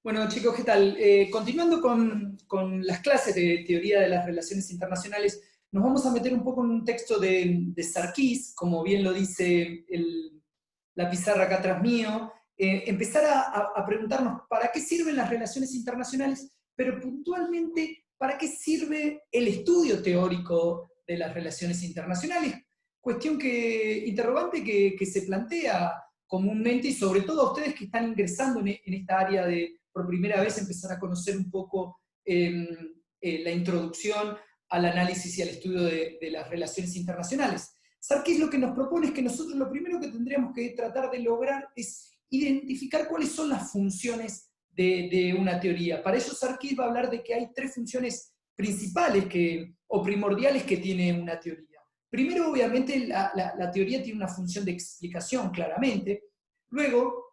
Bueno, chicos, ¿qué tal? Continuando con las clases de teoría de las relaciones internacionales, nos vamos a meter un poco en un texto de Sarkis, como bien lo dice la pizarra acá atrás mío, empezar a preguntarnos para qué sirven las relaciones internacionales, pero puntualmente, ¿para qué sirve el estudio teórico de las relaciones internacionales? Interrogante que se plantea comúnmente, y sobre todo a ustedes que están ingresando en esta área de, por primera vez, empezar a conocer un poco la introducción al análisis y al estudio de las relaciones internacionales. Sarkis lo que nos propone es que nosotros lo primero que tendríamos que tratar de lograr es identificar cuáles son las funciones de una teoría. Para eso Sarkis va a hablar de que hay tres funciones principales o primordiales que tiene una teoría. Primero, obviamente, la teoría tiene una función de explicación, claramente. Luego,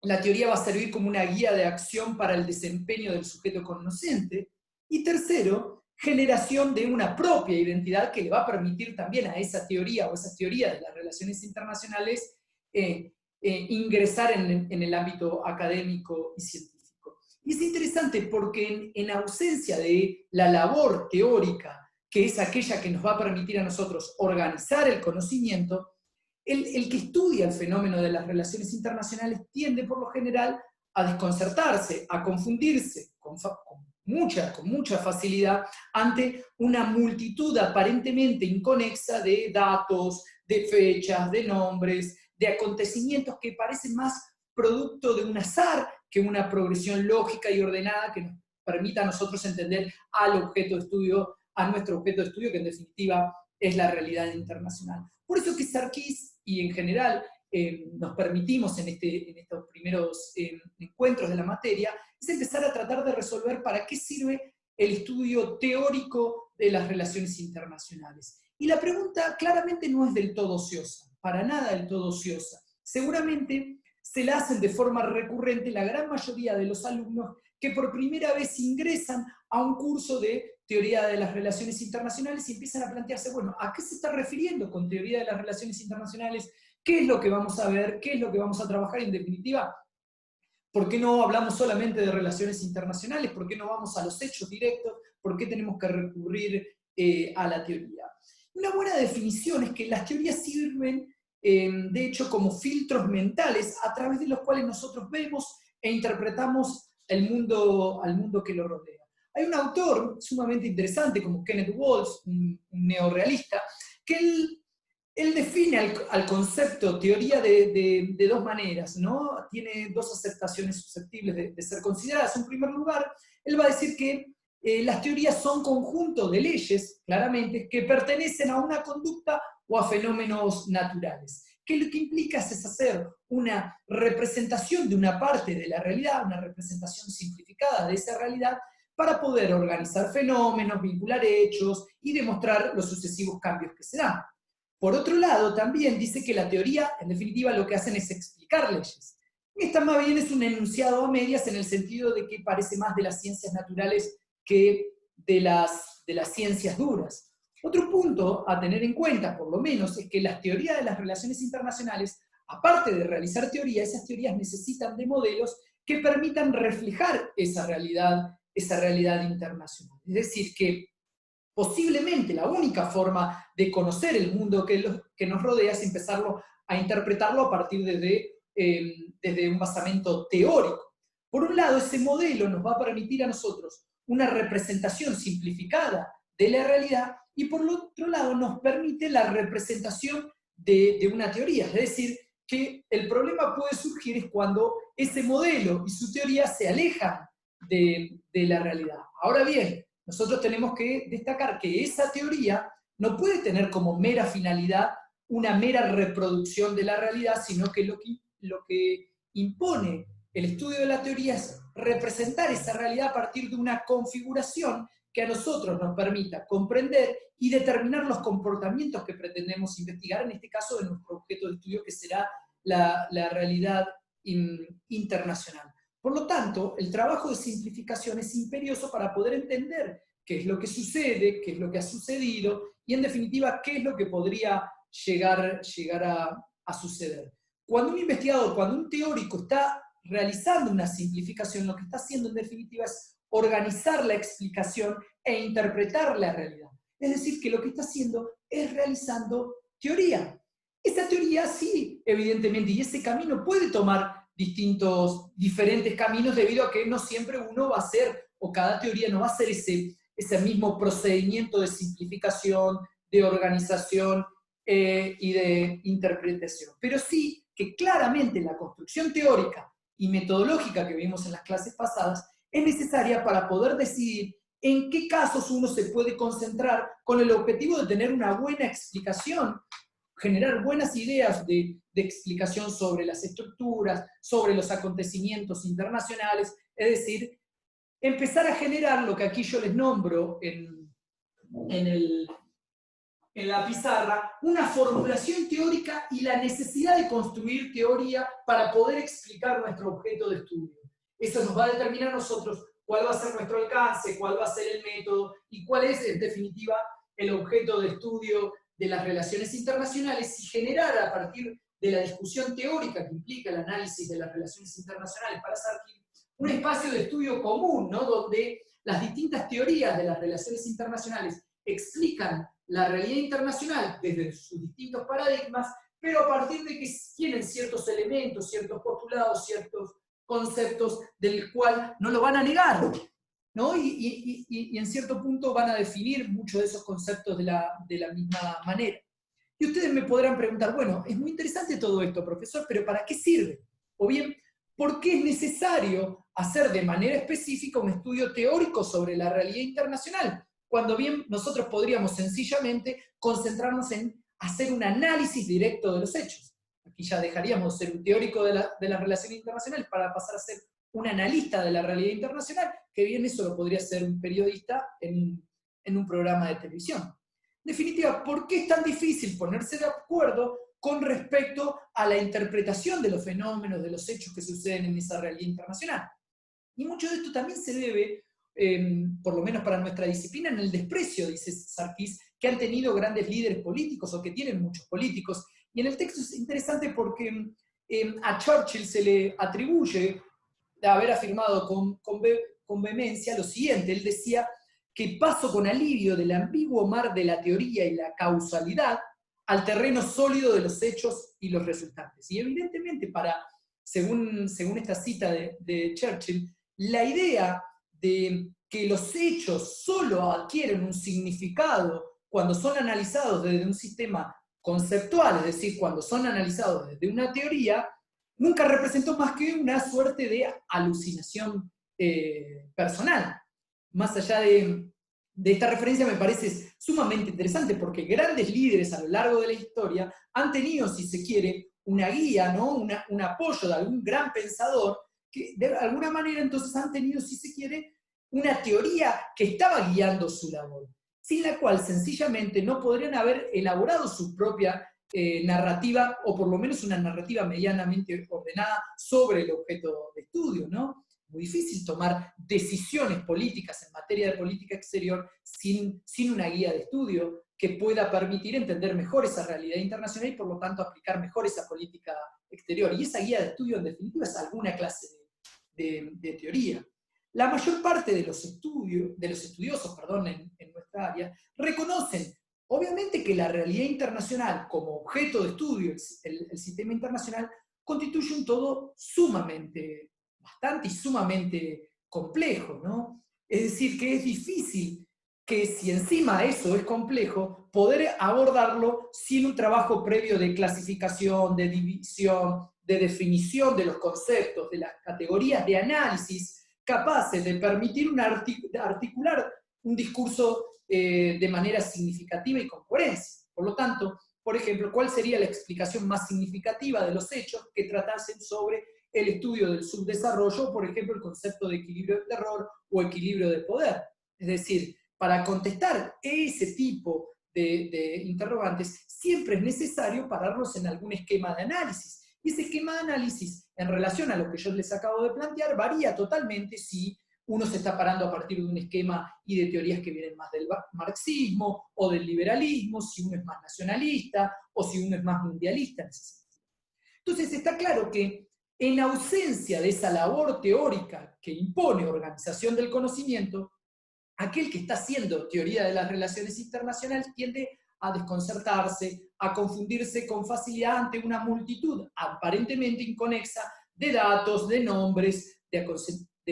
la teoría va a servir como una guía de acción para el desempeño del sujeto cognoscente. Y tercero, generación de una propia identidad que le va a permitir también a esa teoría o esas teorías de las relaciones internacionales ingresar en el ámbito académico y científico. Y es interesante porque en ausencia de la labor teórica, que es aquella que nos va a permitir a nosotros organizar el conocimiento, el que estudia el fenómeno de las relaciones internacionales tiende por lo general a desconcertarse, a confundirse con mucha facilidad ante una multitud aparentemente inconexa de datos, de fechas, de nombres, de acontecimientos que parecen más producto de un azar que una progresión lógica y ordenada que nos permita a nosotros entender al objeto de estudio, a nuestro objeto de estudio, que en definitiva es la realidad internacional. Por eso que Sarkis y en general nos permitimos en estos primeros encuentros de la materia, es empezar a tratar de resolver para qué sirve el estudio teórico de las relaciones internacionales. Y la pregunta claramente no es del todo ociosa, para nada del todo ociosa. Seguramente se la hacen de forma recurrente la gran mayoría de los alumnos que por primera vez ingresan a un curso de teoría de las relaciones internacionales y empiezan a plantearse, bueno, ¿a qué se está refiriendo con teoría de las relaciones internacionales? ¿Qué es lo que vamos a ver? ¿Qué es lo que vamos a trabajar? En definitiva, ¿por qué no hablamos solamente de relaciones internacionales? ¿Por qué no vamos a los hechos directos? ¿Por qué tenemos que recurrir a la teoría? Una buena definición es que las teorías sirven, de hecho, como filtros mentales a través de los cuales nosotros vemos e interpretamos al mundo que lo rodea. Hay un autor sumamente interesante como Kenneth Waltz, un neorrealista, que él define al concepto teoría de dos maneras, ¿no? Tiene dos aceptaciones susceptibles de ser consideradas. En primer lugar, él va a decir que las teorías son conjuntos de leyes, claramente, que pertenecen a una conducta o a fenómenos naturales. Que lo que implica es hacer una representación de una parte de la realidad, una representación simplificada de esa realidad, para poder organizar fenómenos, vincular hechos y demostrar los sucesivos cambios que se dan. Por otro lado, también dice que la teoría, en definitiva, lo que hacen es explicar leyes. Esta más bien es un enunciado a medias en el sentido de que parece más de las ciencias naturales que de las ciencias duras. Otro punto a tener en cuenta, por lo menos, es que las teorías de las relaciones internacionales, aparte de realizar teoría, esas teorías necesitan de modelos que permitan reflejar esa realidad internacional. Es decir, que posiblemente la única forma de conocer el mundo que nos rodea es empezarlo a interpretarlo a partir desde un basamento teórico. Por un lado, ese modelo nos va a permitir a nosotros una representación simplificada de la realidad y por el otro lado nos permite la representación de una teoría. Es decir, que el problema puede surgir es cuando ese modelo y su teoría se alejan de la realidad. Ahora bien, nosotros tenemos que destacar que esa teoría no puede tener como mera finalidad una mera reproducción de la realidad, sino que lo que impone el estudio de la teoría es representar esa realidad a partir de una configuración que a nosotros nos permita comprender y determinar los comportamientos que pretendemos investigar, en este caso de nuestro objeto de estudio, que será la realidad internacional. Por lo tanto, el trabajo de simplificación es imperioso para poder entender qué es lo que sucede, qué es lo que ha sucedido, y en definitiva, qué es lo que podría llegar a suceder. Cuando un investigador, cuando un teórico está realizando una simplificación, lo que está haciendo en definitiva es organizar la explicación e interpretar la realidad. Es decir, que lo que está haciendo es realizando teoría. Esa teoría sí, evidentemente, y ese camino puede tomar diferentes caminos debido a que no siempre uno va a hacer, o cada teoría no va a hacer ese mismo procedimiento de simplificación, de organización y de interpretación. Pero sí que claramente la construcción teórica y metodológica que vimos en las clases pasadas es necesaria para poder decidir en qué casos uno se puede concentrar con el objetivo de tener una buena explicación, generar buenas ideas de explicación sobre las estructuras, sobre los acontecimientos internacionales, es decir, empezar a generar lo que aquí yo les nombro en la pizarra, una formulación teórica y la necesidad de construir teoría para poder explicar nuestro objeto de estudio. Eso nos va a determinar a nosotros cuál va a ser nuestro alcance, cuál va a ser el método y cuál es, en definitiva, el objeto de estudio de las relaciones internacionales y generar a partir de la discusión teórica que implica el análisis de las relaciones internacionales para Sarkin, un espacio de estudio común, ¿no? Donde las distintas teorías de las relaciones internacionales explican la realidad internacional desde sus distintos paradigmas, pero a partir de que tienen ciertos elementos, ciertos postulados, ciertos conceptos del cual no lo van a negar, ¿no? Y en cierto punto van a definir muchos de esos conceptos de la misma manera. Y ustedes me podrán preguntar, bueno, es muy interesante todo esto, profesor, pero ¿para qué sirve? O bien, ¿por qué es necesario hacer de manera específica un estudio teórico sobre la realidad internacional? Cuando bien nosotros podríamos sencillamente concentrarnos en hacer un análisis directo de los hechos. Aquí ya dejaríamos de ser un teórico de las relaciones internacionales para pasar a ser un analista de la realidad internacional, que bien eso lo podría ser un periodista en un programa de televisión. En definitiva, ¿por qué es tan difícil ponerse de acuerdo con respecto a la interpretación de los fenómenos, de los hechos que suceden en esa realidad internacional? Y mucho de esto también se debe, por lo menos para nuestra disciplina, en el desprecio, dice Sarkis, que han tenido grandes líderes políticos o que tienen muchos políticos. Y en el texto es interesante porque a Churchill se le atribuye de haber afirmado con vehemencia lo siguiente. Él decía que paso con alivio del ambiguo mar de la teoría y la causalidad al terreno sólido de los hechos y los resultantes. Y evidentemente, según esta cita de Churchill, la idea de que los hechos solo adquieren un significado cuando son analizados desde un sistema conceptual, es decir, cuando son analizados desde una teoría, nunca representó más que una suerte de alucinación personal. Más allá de esta referencia me parece sumamente interesante porque grandes líderes a lo largo de la historia han tenido, si se quiere, una guía, ¿no? un apoyo de algún gran pensador que de alguna manera entonces han tenido, si se quiere, una teoría que estaba guiando su labor, sin la cual sencillamente no podrían haber elaborado su propia narrativa, o por lo menos una narrativa medianamente ordenada sobre el objeto de estudio, ¿no? Muy difícil tomar decisiones políticas en materia de política exterior sin una guía de estudio que pueda permitir entender mejor esa realidad internacional y por lo tanto aplicar mejor esa política exterior. Y esa guía de estudio en definitiva es alguna clase de teoría. La mayor parte de los estudiosos en nuestra área reconocen obviamente que la realidad internacional como objeto de estudio, el sistema internacional, constituye un todo bastante y sumamente complejo, ¿no? Es decir, que es difícil que si encima eso es complejo, poder abordarlo sin un trabajo previo de clasificación, de división, de definición de los conceptos, de las categorías de análisis, capaces de permitir articular un discurso de manera significativa y con coherencia. Por lo tanto, por ejemplo, ¿cuál sería la explicación más significativa de los hechos que tratasen sobre el estudio del subdesarrollo, por ejemplo, el concepto de equilibrio de terror o equilibrio de poder? Es decir, para contestar ese tipo de interrogantes, siempre es necesario pararnos en algún esquema de análisis. Y ese esquema de análisis, en relación a lo que yo les acabo de plantear, varía totalmente si uno se está parando a partir de un esquema y de teorías que vienen más del marxismo o del liberalismo, si uno es más nacionalista o si uno es más mundialista en ese sentido. Entonces está claro que En ausencia de esa labor teórica que impone organización del conocimiento, aquel que está haciendo teoría de las relaciones internacionales tiende a desconcertarse, a confundirse con facilidad ante una multitud aparentemente inconexa de datos, de nombres, de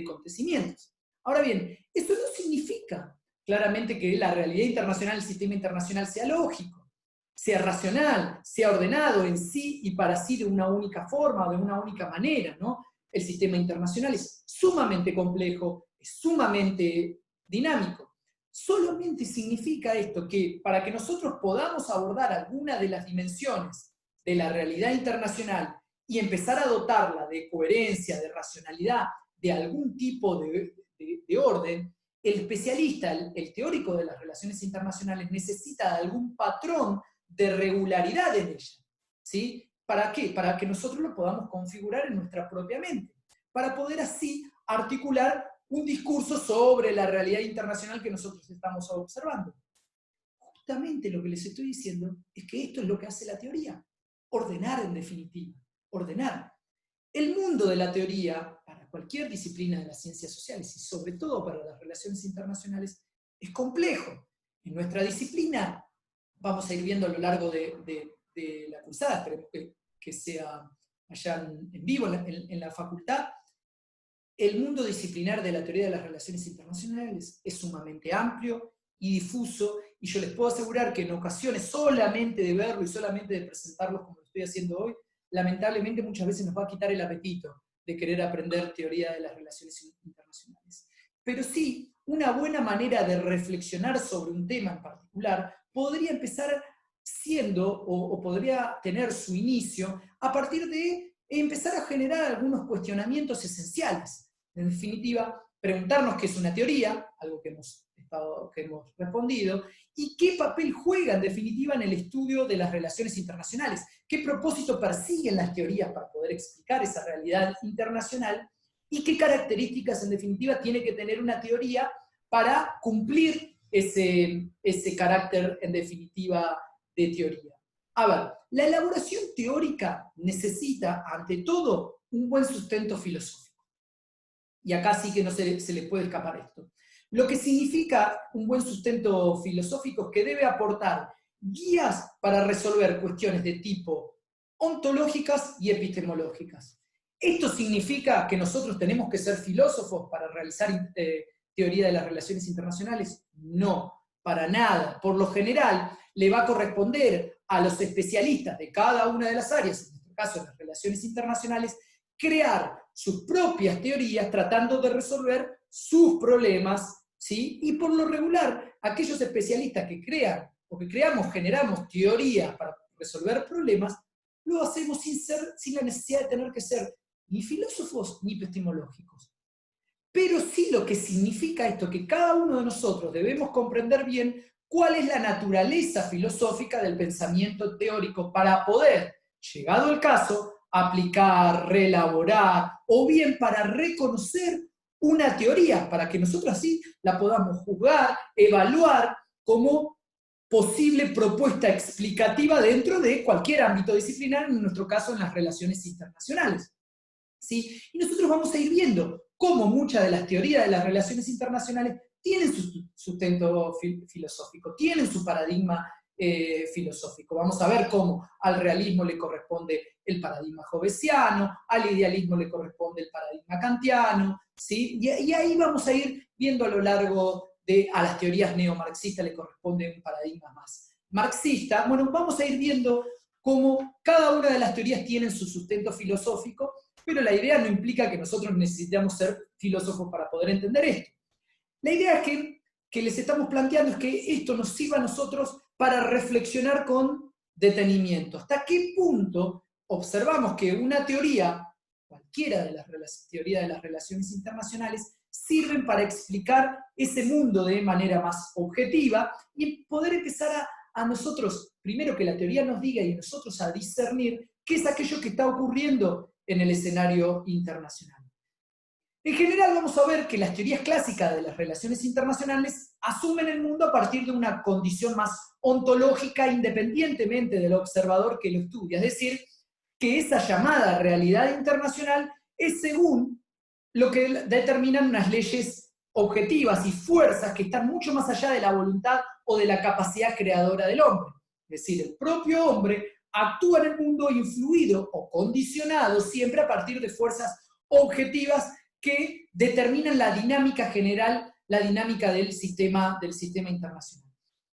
acontecimientos. Ahora bien, esto no significa claramente que la realidad internacional, el sistema internacional sea lógico, sea racional, sea ordenado en sí y para sí de una única forma o de una única manera, ¿no? El sistema internacional es sumamente complejo, es sumamente dinámico. Solamente significa esto que para que nosotros podamos abordar alguna de las dimensiones de la realidad internacional y empezar a dotarla de coherencia, de racionalidad, de algún tipo de orden, el especialista, el teórico de las relaciones internacionales necesita de algún patrón de regularidad en ella. ¿Sí? ¿Para qué? Para que nosotros lo podamos configurar en nuestra propia mente, para poder así articular un discurso sobre la realidad internacional que nosotros estamos observando. Justamente lo que les estoy diciendo es que esto es lo que hace la teoría. Ordenar, en definitiva. Ordenar. El mundo de la teoría, para cualquier disciplina de las ciencias sociales y sobre todo para las relaciones internacionales, es complejo. En nuestra disciplina, vamos a ir viendo a lo largo de la cursada, esperemos que sea allá en vivo en la facultad, el mundo disciplinar de la teoría de las relaciones internacionales es sumamente amplio y difuso, y yo les puedo asegurar que en ocasiones solamente de verlo y solamente de presentarlo como lo estoy haciendo hoy, lamentablemente muchas veces nos va a quitar el apetito de querer aprender teoría de las relaciones internacionales. Pero sí, una buena manera de reflexionar sobre un tema en particular podría empezar siendo, o podría tener su inicio, a partir de empezar a generar algunos cuestionamientos esenciales. En definitiva, preguntarnos qué es una teoría, algo que hemos respondido, y qué papel juega en definitiva en el estudio de las relaciones internacionales, qué propósito persiguen las teorías para poder explicar esa realidad internacional, y qué características en definitiva tiene que tener una teoría para cumplir ese carácter en definitiva de teoría. A ver, la elaboración teórica necesita, ante todo, un buen sustento filosófico. Y acá sí que no se le puede escapar esto. Lo que significa un buen sustento filosófico es que debe aportar guías para resolver cuestiones de tipo ontológicas y epistemológicas. ¿Esto significa que nosotros tenemos que ser filósofos para realizar teoría de las relaciones internacionales? No, para nada. Por lo general, le va a corresponder a los especialistas de cada una de las áreas, en este caso las relaciones internacionales, crear sus propias teorías tratando de resolver sus problemas, ¿sí? Y por lo regular, aquellos especialistas que crean o que generamos teorías para resolver problemas, lo hacemos sin la necesidad de tener que ser ni filósofos ni epistemológicos. Pero sí lo que significa esto, que cada uno de nosotros debemos comprender bien cuál es la naturaleza filosófica del pensamiento teórico para poder, llegado el caso, aplicar, reelaborar, o bien para reconocer una teoría, para que nosotros así la podamos juzgar, evaluar como posible propuesta explicativa dentro de cualquier ámbito disciplinar, en nuestro caso en las relaciones internacionales. ¿Sí? Y nosotros vamos a ir viendo cómo muchas de las teorías de las relaciones internacionales tienen su sustento filosófico, tienen su paradigma filosófico. Vamos a ver cómo al realismo le corresponde el paradigma hobbesiano, al idealismo le corresponde el paradigma kantiano, ¿sí? Y ahí vamos a ir viendo a lo largo a las teorías neomarxistas le corresponde un paradigma más marxista. Bueno, vamos a ir viendo cómo cada una de las teorías tienen su sustento filosófico, pero la idea no implica que nosotros necesitamos ser filósofos para poder entender esto. La idea que les estamos planteando es que esto nos sirva a nosotros para reflexionar con detenimiento. ¿Hasta qué punto observamos que una teoría, cualquiera de las teorías de las relaciones internacionales, sirven para explicar ese mundo de manera más objetiva y poder empezar a nosotros, primero que la teoría nos diga y nosotros a discernir qué es aquello que está ocurriendo en el escenario internacional? En general vamos a ver que las teorías clásicas de las relaciones internacionales asumen el mundo a partir de una condición más ontológica independientemente del observador que lo estudia. Es decir, que esa llamada realidad internacional es según lo que determinan unas leyes objetivas y fuerzas que están mucho más allá de la voluntad o de la capacidad creadora del hombre. Es decir, el propio hombre actúa en el mundo influido o condicionado siempre a partir de fuerzas objetivas que determinan la dinámica general, la dinámica del sistema internacional.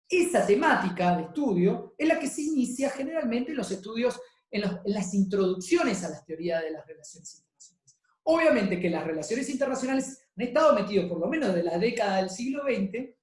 Esa temática de estudio es la que se inicia generalmente en los estudios, en las introducciones a las teorías de las relaciones internacionales. Obviamente que las relaciones internacionales han estado metidos por lo menos de la década del siglo XX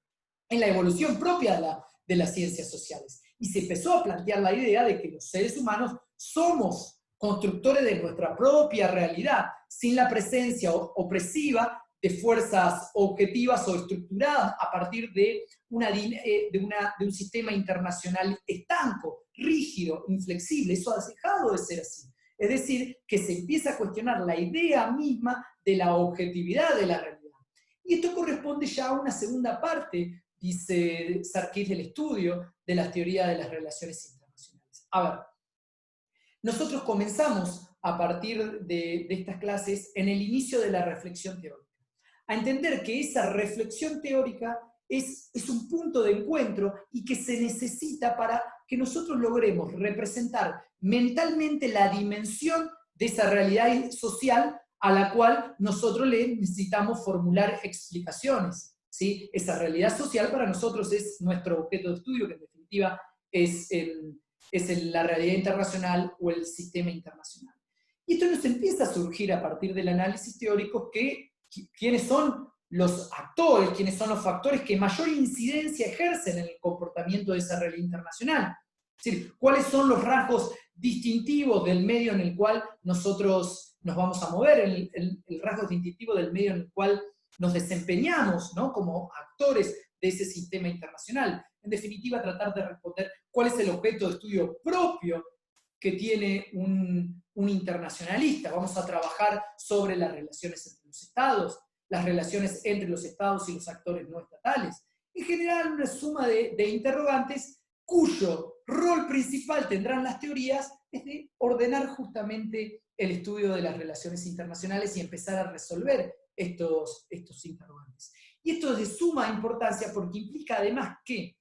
en la evolución propia de las ciencias sociales. Y se empezó a plantear la idea de que los seres humanos somos constructores de nuestra propia realidad, sin la presencia opresiva de fuerzas objetivas o estructuradas a partir de un sistema internacional estanco, rígido, inflexible. Eso ha dejado de ser así. Es decir, que se empieza a cuestionar la idea misma de la objetividad de la realidad. Y esto corresponde ya a una segunda parte, dice Sarkis, del estudio de las teorías de las relaciones internacionales. A ver, nosotros comenzamos a partir de estas clases en el inicio de la reflexión teórica, a entender que esa reflexión teórica es un punto de encuentro y que se necesita para que nosotros logremos representar mentalmente la dimensión de esa realidad social a la cual nosotros le necesitamos formular explicaciones, ¿sí? Esa realidad social para nosotros es nuestro objeto de estudio, que en definitiva es la realidad internacional o el sistema internacional. Y esto nos empieza a surgir a partir del análisis teórico quiénes son los actores, quiénes son los factores que mayor incidencia ejercen en el comportamiento de esa realidad internacional. Es decir, cuáles son los rasgos distintivos del medio en el cual nosotros nos vamos a mover, el rasgo distintivo del medio en el cual nos desempeñamos, ¿no?, como actores de ese sistema internacional. En definitiva, tratar de responder cuál es el objeto de estudio propio que tiene un internacionalista. Vamos a trabajar sobre las relaciones entre los estados, las relaciones entre los estados y los actores no estatales. En general, una suma de interrogantes cuyo rol principal tendrán las teorías es de ordenar justamente el estudio de las relaciones internacionales y empezar a resolver estos interrogantes. Y esto es de suma importancia porque implica además que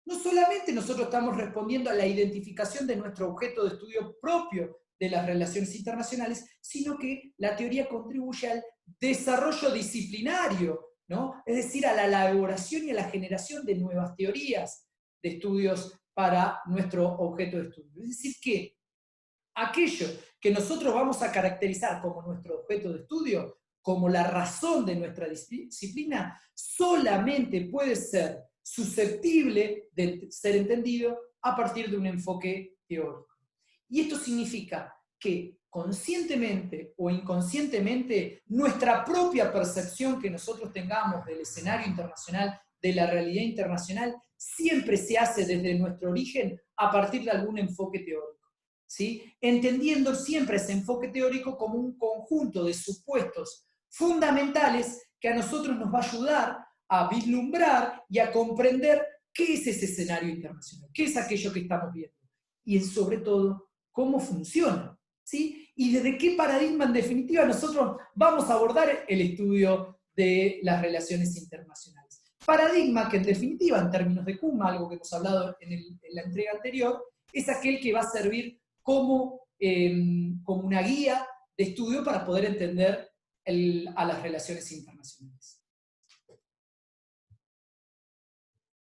no solamente nosotros estamos respondiendo a la identificación de nuestro objeto de estudio propio de las relaciones internacionales, sino que la teoría contribuye al desarrollo disciplinario, ¿no? Es decir, a la elaboración y a la generación de nuevas teorías de estudios para nuestro objeto de estudio. Es decir, que aquello que nosotros vamos a caracterizar como nuestro objeto de estudio, como la razón de nuestra disciplina, solamente puede ser susceptible de ser entendido a partir de un enfoque teórico. Y esto significa que conscientemente o inconscientemente nuestra propia percepción que nosotros tengamos del escenario internacional, de la realidad internacional, siempre se hace desde nuestro origen a partir de algún enfoque teórico, ¿sí? Entendiendo siempre ese enfoque teórico como un conjunto de supuestos fundamentales que a nosotros nos va a ayudar a vislumbrar y a comprender qué es ese escenario internacional, qué es aquello que estamos viendo, y sobre todo, cómo funciona, ¿sí? Y desde qué paradigma, en definitiva, nosotros vamos a abordar el estudio de las relaciones internacionales. Paradigma que, en definitiva, en términos de Kuma, algo que hemos hablado en la entrega anterior, es aquel que va a servir como una guía de estudio para poder entender a las relaciones internacionales.